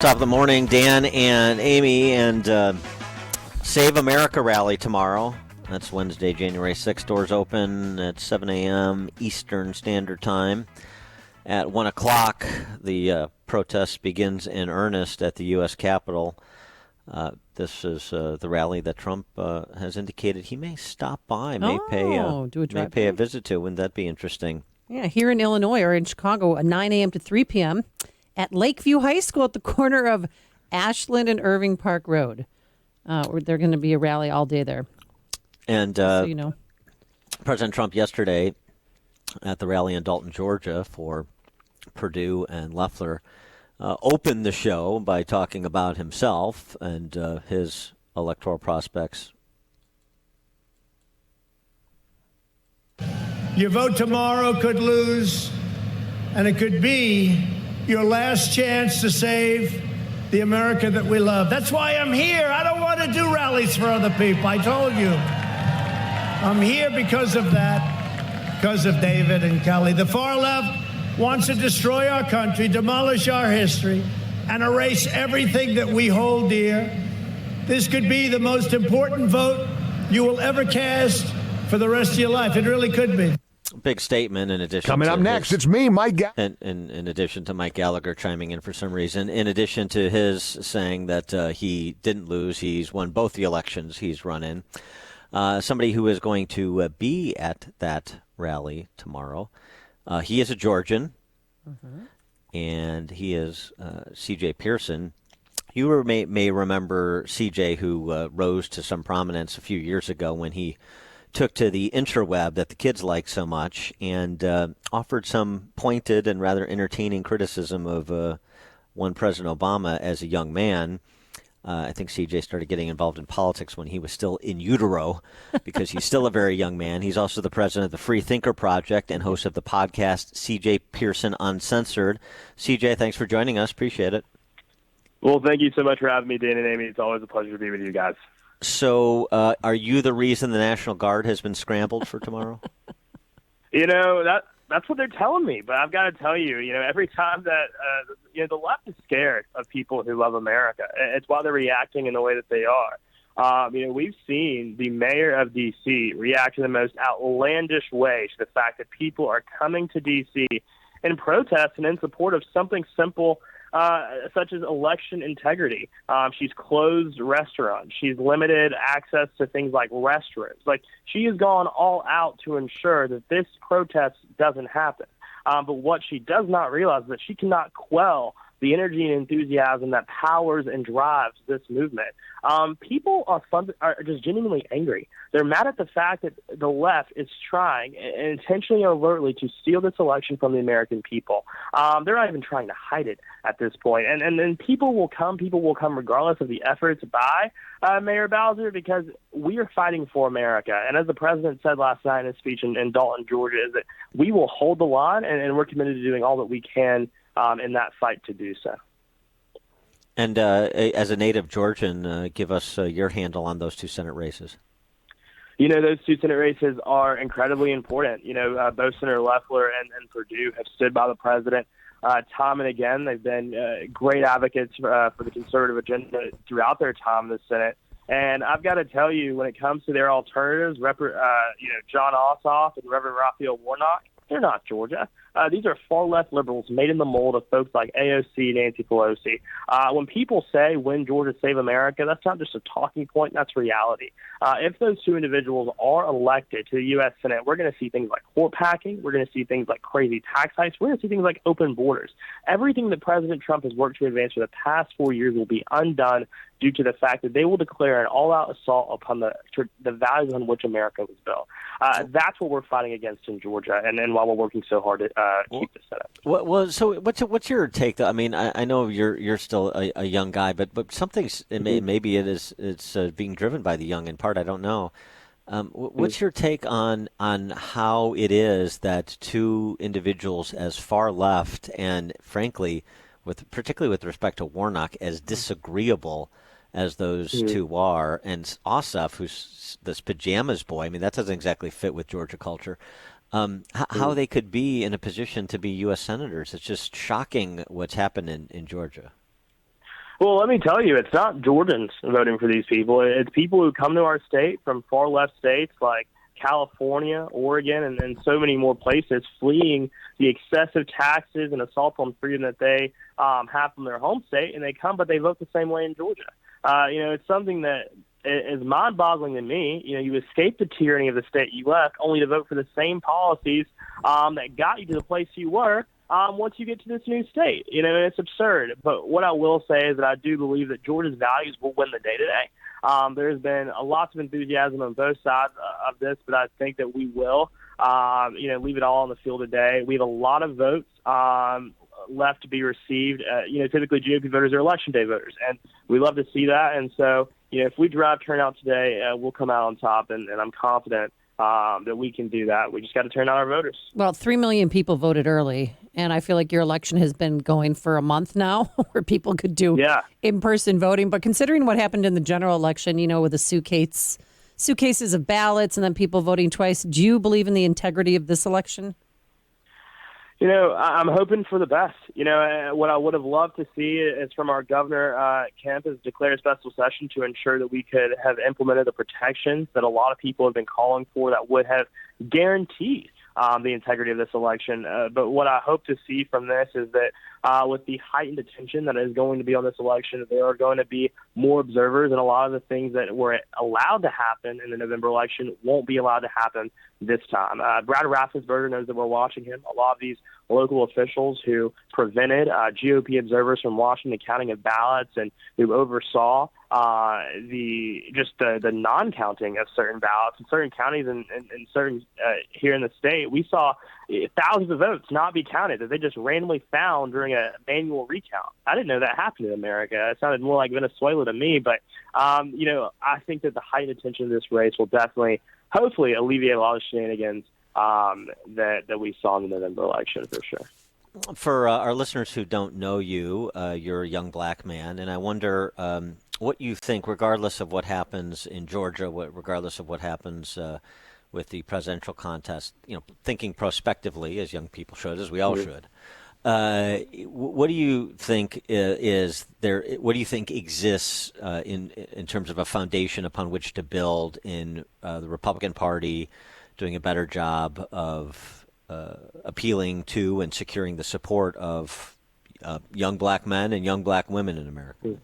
Top of the morning, Dan and Amy, and Save America rally tomorrow. That's Wednesday, January 6th. Doors open at 7 a.m. Eastern Standard Time. At 1 o'clock, the protest begins in earnest at the U.S. Capitol. This is the rally that Trump has indicated he may stop by, may pay a visit to. Wouldn't that be interesting? Yeah, here in Illinois or in Chicago, 9 a.m. to 3 p.m. at Lakeview High School at the corner of Ashland and Irving Park Road. There's going to be a rally all day there. And so you know. President Trump yesterday at the rally in Dalton, Georgia for Perdue and Loeffler opened the show by talking about himself and his electoral prospects. Your vote tomorrow could lose, and it could be your last chance to save the America that we love. That's why I'm here. I don't want to do rallies for other people. I told you. I'm here because of that, because of David and Kelly. The far left wants to destroy our country, demolish our history, and erase everything that we hold dear. This could be the most important vote you will ever cast for the rest of your life. It really could be. Big statement in addition Coming to up next, it's me, Mike Gallagher. In addition to Mike Gallagher chiming in for some reason, in addition to his saying that he didn't lose, he's won both the elections he's run in. Somebody who is going to be at that rally tomorrow, he is a Georgian, and he is C.J. Pearson. You may remember C.J., who rose to some prominence a few years ago when he took to the interweb that the kids like so much and offered some pointed and rather entertaining criticism of one President Obama as a young man. I think CJ started getting involved in politics when he was still in utero because he's still a very young man. He's also the president of the Free Thinker Project and host of the podcast CJ Pearson Uncensored. CJ, thanks for joining us. Appreciate it. Well, thank you so much for having me, Dan and Amy. It's always a pleasure to be with you guys. So are you the reason the National Guard has been scrambled for tomorrow? That's what they're telling me. But I've got to tell you, every time that the left is scared of people who love America. It's why they're reacting in the way that they are. We've seen the mayor of D.C. react in the most outlandish way to the fact that people are coming to D.C. in protest and in support of something simple such as election integrity. She's closed restaurants. She's limited access to things like restrooms. Like, she has gone all out to ensure that this protest doesn't happen. But what she does not realize is that she cannot quell the energy and enthusiasm that powers and drives this movement. People are just genuinely angry. They're mad at the fact that the left is trying, intentionally or overtly, to steal this election from the American people. They're not even trying to hide it at this point. And then people will come regardless of the efforts by Mayor Bowser, because we are fighting for America. And as the president said last night in his speech in Dalton, Georgia, is that we will hold the line, and we're committed to doing all that we can in that fight to do so. And as a native Georgian, give us your handle on those two Senate races. Those two Senate races are incredibly important. Both Senator Loeffler and Perdue have stood by the president time and again. They've been great advocates for the conservative agenda throughout their time in the Senate. And I've got to tell you, when it comes to their alternatives, John Ossoff and Reverend Raphael Warnock, they're not Georgia. These are far-left liberals made in the mold of folks like AOC, Nancy Pelosi. When people say, "Win Georgia, save America," that's not just a talking point, that's reality. If those two individuals are elected to the U.S. Senate, we're going to see things like court packing. We're going to see things like crazy tax hikes. We're going to see things like open borders. Everything that President Trump has worked to advance for the past 4 years will be undone due to the fact that they will declare an all-out assault upon the values on which America was built. That's what we're fighting against in Georgia, and while we're working so hard to keep this set up. So what's your take, though? I mean, I know you're still a young guy, but something's maybe it's being driven by the young in part. I don't know. What's your take on how it is that two individuals as far left and, frankly, particularly with respect to Warnock, as disagreeable as those two are, and Ossoff, who's this pajamas boy, I mean, that doesn't exactly fit with Georgia culture, how they could be in a position to be U.S. senators. It's just shocking what's happened in Georgia. Well, let me tell you, it's not Georgians voting for these people. It's people who come to our state from far left states like California, Oregon, and so many more places, fleeing the excessive taxes and assault on freedom that they have from their home state, and they come, but they vote the same way in Georgia. It's something that is mind-boggling to me. You escape the tyranny of the state you left, only to vote for the same policies that got you to the place you were. Once you get to this new state, and it's absurd. But what I will say is that I do believe that Georgia's values will win the day today. There's been a lot of enthusiasm on both sides of this, but I think that we will, leave it all on the field today. We have a lot of votes left to be received. Typically GOP voters are election day voters, and we love to see that. And so, if we drive turnout today, we'll come out on top, and I'm confident that we can do that. We just got to turn out our voters. Well, 3 million people voted early, and I feel like your election has been going for a month now where people could do in-person voting. But considering what happened in the general election, with the suitcases of ballots and then people voting twice, do you believe in the integrity of this election? I'm hoping for the best. What I would have loved to see is from our governor, Kemp, has declared a special session to ensure that we could have implemented the protections that a lot of people have been calling for that would have guaranteed the integrity of this election. But what I hope to see from this is that with the heightened attention that is going to be on this election, there are going to be more observers, and a lot of the things that were allowed to happen in the November election won't be allowed to happen this time. Brad Raffensperger knows that we're watching him. A lot of these local officials who prevented GOP observers from watching the counting of ballots and who oversaw the non-counting of certain ballots in certain counties and certain here in the state, we saw thousands of votes not be counted that they just randomly found during a manual recount. I didn't know that happened in America. It sounded more like Venezuela to me, but I think that the heightened attention of this race will definitely, hopefully, alleviate a lot of shenanigans that we saw in the November election for sure. For our listeners who don't know you, you're a young black man, and I wonder what you think, regardless of what happens in Georgia, regardless of what happens with the presidential contest, thinking prospectively, as young people should, as we all should. What do you think is there? What do you think exists in terms of a foundation upon which to build in the Republican Party, doing a better job of appealing to and securing the support of young black men and young black women in America?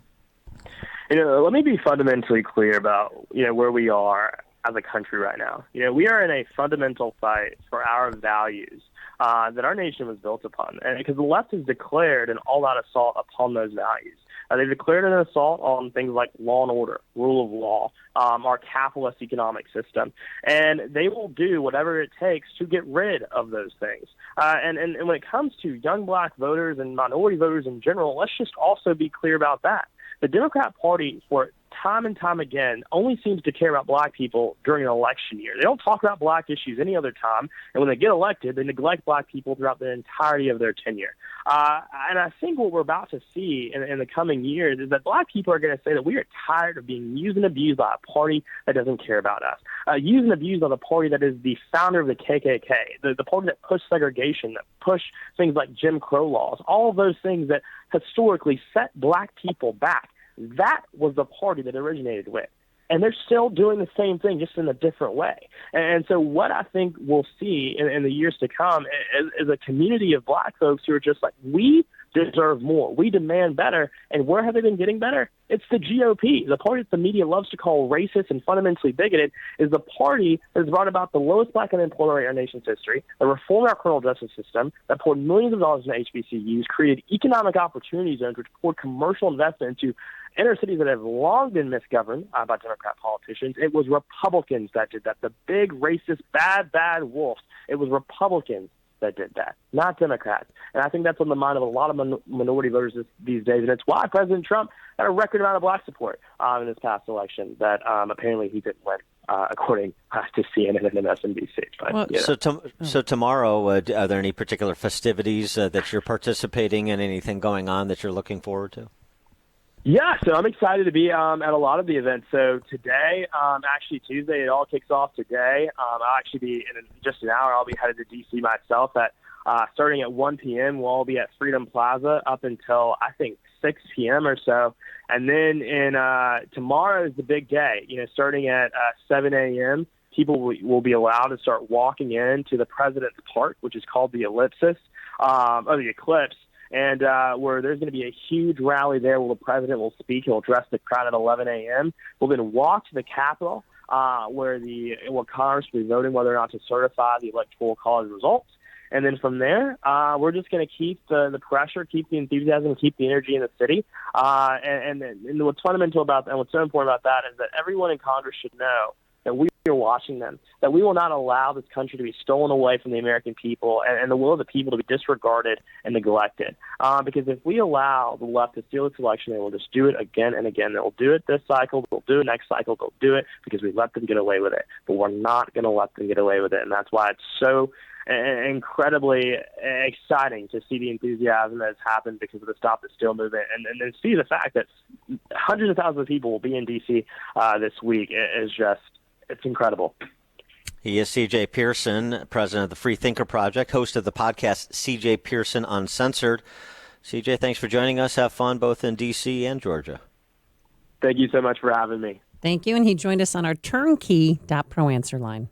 Let me be fundamentally clear about where we are as a country right now. We are in a fundamental fight for our values that our nation was built upon, and because the left has declared an all-out assault upon those values. They've declared an assault on things like law and order, rule of law, our capitalist economic system, and they will do whatever it takes to get rid of those things. And when it comes to young black voters and minority voters in general, let's just also be clear about that. The Democrat Party, for time and time again, only seems to care about black people during an election year. They don't talk about black issues any other time, and when they get elected, they neglect black people throughout the entirety of their tenure. And I think what we're about to see in the coming years is that black people are going to say that we are tired of being used and abused by a party that doesn't care about us, used and abused by the party that is the founder of the KKK, the party that pushed segregation, that pushed things like Jim Crow laws, all of those things that historically set black people back. That was the party that originated with. And they're still doing the same thing, just in a different way. And so what I think we'll see in the years to come is a community of black folks who are just like, we deserve more. We demand better. And where have they been getting better? It's the GOP. The party that the media loves to call racist and fundamentally bigoted is the party that has brought about the lowest black unemployment rate in our nation's history, that reformed our criminal justice system, that poured millions of dollars into HBCUs, created economic opportunity zones, which poured commercial investment into inner cities that have long been misgoverned by Democrat politicians. It was Republicans that did that. The big racist, bad wolves. It was Republicans that did that, not Democrats. And I think that's on the mind of a lot of minority voters these days. And it's why President Trump got a record amount of black support in this past election that apparently he didn't win, according to CNN and MSNBC. But, So tomorrow, are there any particular festivities that you're participating in, anything going on that you're looking forward to? Yeah, so I'm excited to be at a lot of the events. So today, actually Tuesday, it all kicks off today. I'll actually be, in just an hour, I'll be headed to D.C. myself. Starting at 1 p.m., we'll all be at Freedom Plaza up until, I think, 6 p.m. or so. And then tomorrow is the big day. Starting at 7 a.m., people will be allowed to start walking into the President's Park, which is called the Ellipsis, or the Eclipse, and where there's going to be a huge rally there where the President will speak. He'll address the crowd at 11 a.m. We'll then walk to the Capitol, where Congress will be voting whether or not to certify the Electoral College results. And then from there, we're just going to keep the pressure, keep the enthusiasm, keep the energy in the city. And what's fundamental about that, and what's so important about that, is that everyone in Congress should know that we are watching them, that we will not allow this country to be stolen away from the American people and the will of the people to be disregarded and neglected. Because if we allow the left to steal this election, they will just do it again and again. They'll do it this cycle. They'll do it next cycle. They'll do it because we let them get away with it. But we're not going to let them get away with it. And that's why it's so incredibly exciting to see the enthusiasm that has happened because of the Stop the Steal movement, and then see the fact that hundreds of thousands of people will be in D.C. This week is just, it's incredible. He is C.J. Pearson, president of the Free Thinker Project, host of the podcast C.J. Pearson Uncensored. C.J., thanks for joining us. Have fun both in D.C. and Georgia. Thank you so much for having me. Thank you, and he joined us on our turnkey.pro answer line.